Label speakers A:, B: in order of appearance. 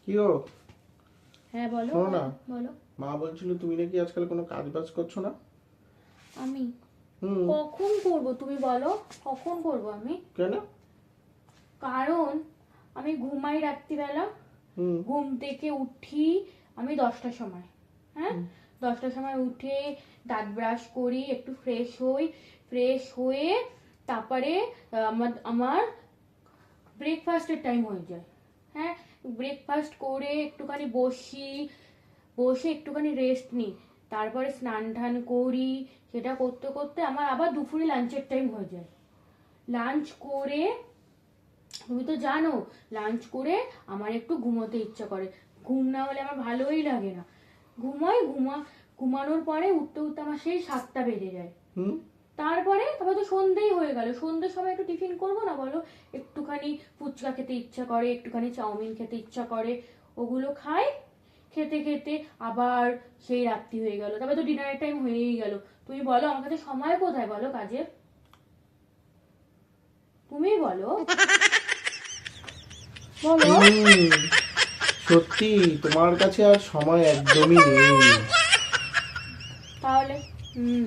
A: কি গো?
B: হ্যাঁ বলো।
A: শোনো না,
B: বলো।
A: মা বলছিল তুমি নাকি আজকাল কোনো কাজ বাজ করছো না।
B: আমি
A: হুম।
B: কখন করব তুমি বলো? কখন করব আমি?
A: কেন?
B: কারণ আমি ঘুমাই রাত্রিবেলা।
A: হুম।
B: ঘুম থেকে উঠি আমি 10টার সময়। হ্যাঁ, 10টার সময় উঠে দাঁত ব্রাশ করি, একটু ফ্রেশ হয়ে তারপরে আমার ব্রেকফাস্টের টাইম হয়ে যায়। হ্যাঁ, ব্রেকফাস্ট করে একটুখানি বসে একটুখানি রেস্ট নিই, তারপরে স্নান টান করি। সেটা করতে করতে আমার আবার দুপুরে লাঞ্চের টাইম হয়ে যায়। লাঞ্চ করে, তুমি তো জানো, লাঞ্চ করে আমার একটু ঘুমোতে ইচ্ছা করে। ঘুম না হলে আমার ভালোই লাগে না। ঘুমানোর পরে উঠতে উঠতে আমার সেই 7টা বেজে যায়।
A: হুম।
B: তারপরে তো সন্ধেই হয়ে গেল। সন্ধ্যের সময় একটু টিফিন করবো না বলো? একটুখানি ফুচকা খেতে ইচ্ছা করে, একটুখানি চাউমিন খেতে ইচ্ছা করে, ওগুলো খাই। খেতে খেতে আবার সেই রাত্রি হয়ে গেল, তারপরে তো ডিনারের টাইম হয়েই গেল। তুমি বলো আমার কাছে সময় কোথায় বলো কাজের? তুমি বলো। বলো।
A: হুম, সত্যি তোমার কাছে আর সময় একদমই নেই।
B: তাহলে হুম